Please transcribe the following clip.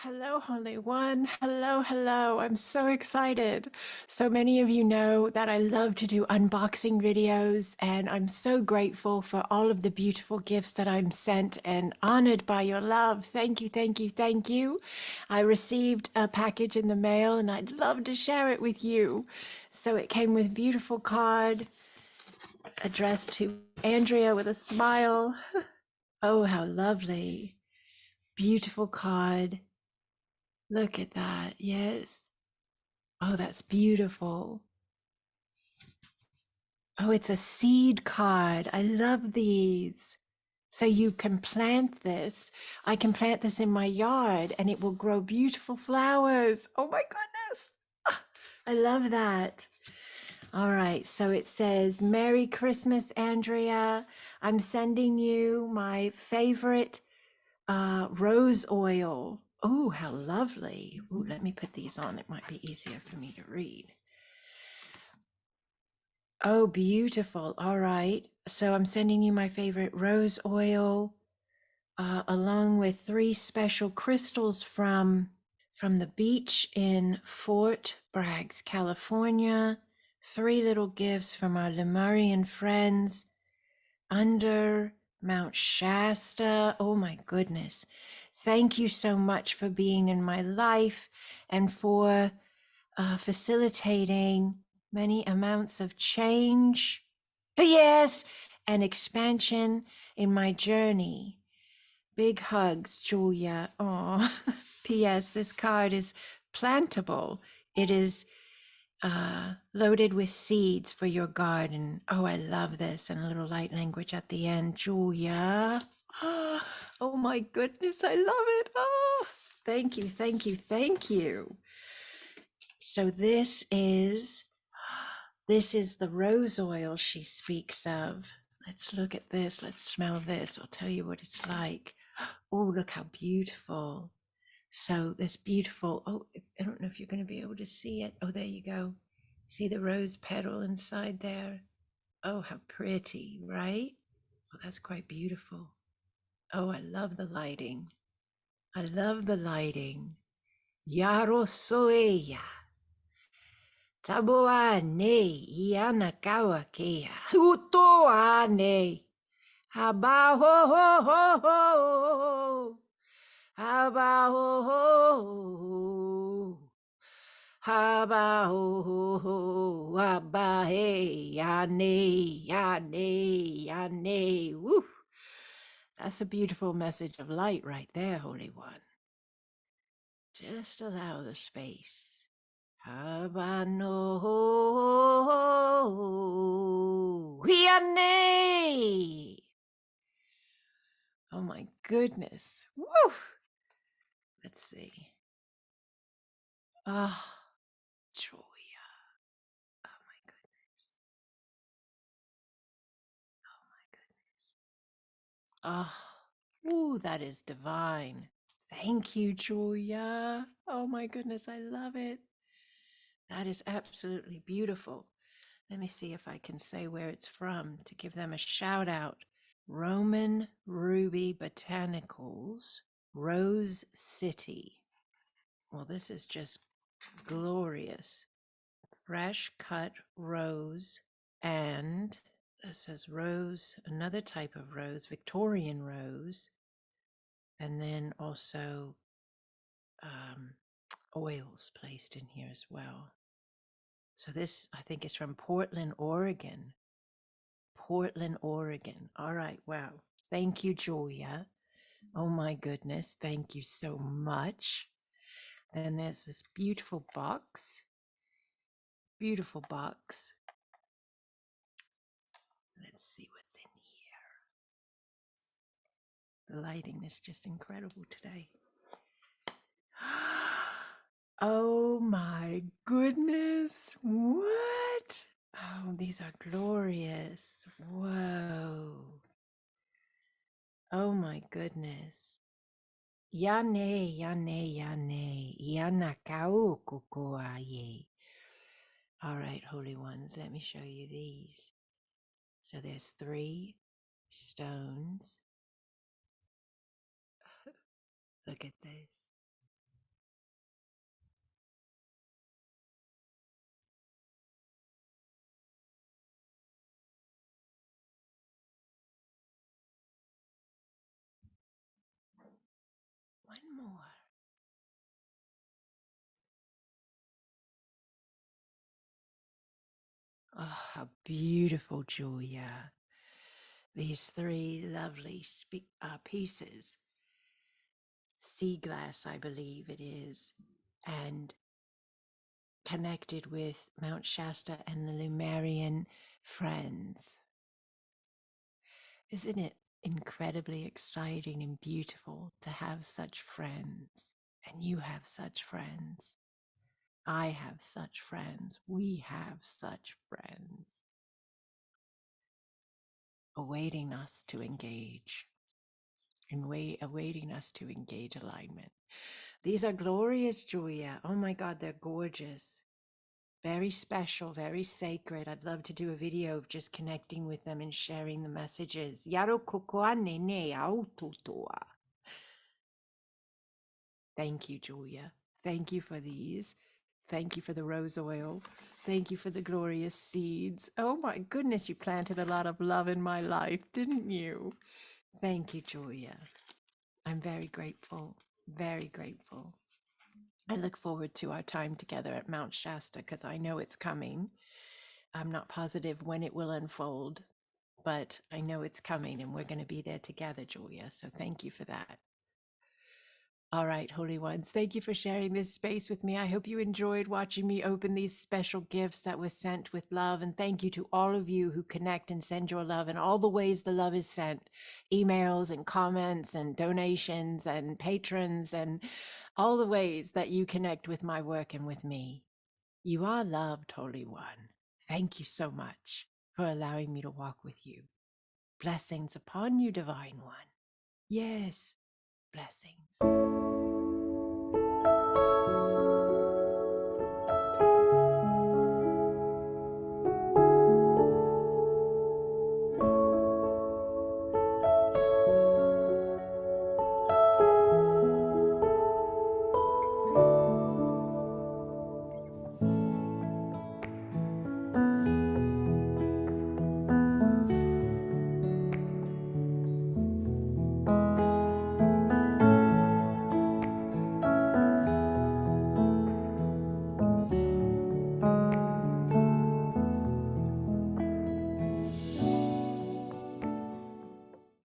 Hello, Holy One. Hello, hello. I'm so excited. So many of you know that I love to do unboxing videos, and I'm so grateful for all of the beautiful gifts that I'm sent and honored by your love. Thank you, thank you, thank you. I received a package in the mail, and I'd love to share it with you. So it came with a beautiful card addressed to Andrea with a smile. Oh, how lovely. Beautiful card. Look at that. Yes. Oh, that's beautiful. Oh, it's a seed card. I love these. So you can plant this. I can plant this in my yard and it will grow beautiful flowers. Oh my goodness. Ah, I love that. All right. So it says, Merry Christmas, Andrea. I'm sending you my favorite rose oil. Oh, how lovely. Ooh, let me put these on. It might be easier for me to read. Oh, beautiful. All right. So I'm sending you my favorite rose oil, along with 3 special crystals from the beach in Fort Bragg, California. 3 little gifts from our Lemurian friends under Mount Shasta. Oh my goodness. Thank you so much for being in my life and for facilitating many amounts of change. Yes, and expansion in my journey. Big hugs, Julia. Oh, P.S. This card is plantable. It is loaded with seeds for your garden. Oh, I love this. And a little light language at the end, Julia. Oh my goodness, I love it. Oh, thank you, thank you, thank you. So this is the rose oil she speaks of. Let's look at this. Let's smell this. I'll tell you what it's like. Oh, look how beautiful. So this beautiful, oh, I don't know if you're going to be able to see it. Oh, there you go. See the rose petal inside there? Oh, how pretty, right? Well, that's quite beautiful. Oh, I love the lighting. I love the lighting. Yarosoeya. Taboa ne ianakawa kea. Utoa ne. Haba ho ho ho ho. Haba ho ho. Haba ho ho ho. Haba hey yane yane yane. Woo. That's a beautiful message of light right there, Holy One. Just allow the space. Habano Hiane. Oh my goodness. Woo! Let's see. Ah, oh, joy. Oh my goodness. Oh my goodness. Ah, ooh, that is divine. Thank you, Julia. Oh my goodness, I love it. That is absolutely beautiful. Let me see if I can say where it's from to give them a shout out. Roman Ruby Botanicals, Rose City. Well, this is just glorious. Fresh cut rose, and this says rose, another type of rose, Victorian rose, and then also oils placed in here as well. So this, I think, is from Portland, Oregon. Portland, Oregon. All right. Wow. Thank you, Julia. Oh my goodness. Thank you so much. Then there's this beautiful box. Beautiful box. Let's see what's in here. The lighting is just incredible today. Oh my goodness. What? Oh, these are glorious. Whoa. Oh my goodness. Yane, yane, yane, yanakao kokoaye. All right, holy ones, let me show you these. So there's 3 stones. Look at this. one more. Oh, how beautiful, Julia. These three lovely pieces. Sea glass, I believe it is, and connected with Mount Shasta and the Lemurian friends. Isn't it incredibly exciting and beautiful to have such friends? And you have such friends. I have such friends. We have such friends awaiting us to engage and awaiting us to engage alignment. These are glorious, Julia. Oh my God, they're gorgeous. Very special, very sacred. I'd love to do a video of just connecting with them and sharing the messages. Yaro kokoa nene autotoa. Thank you, Julia. Thank you for these. Thank you for the rose oil. Thank you for the glorious seeds. Oh my goodness, you planted a lot of love in my life, didn't you? Thank you, Julia. I'm very grateful. Very grateful. I look forward to our time together at Mount Shasta because I know it's coming. I'm not positive when it will unfold, but I know it's coming and we're going to be there together, Julia. So thank you for that. All right, Holy Ones, thank you for sharing this space with me. I hope you enjoyed watching me open these special gifts that were sent with love. And thank you to all of you who connect and send your love in all the ways the love is sent, emails and comments and donations and patrons and all the ways that you connect with my work and with me. You are loved, Holy One. Thank you so much for allowing me to walk with you. Blessings upon you, Divine One. Yes, blessings.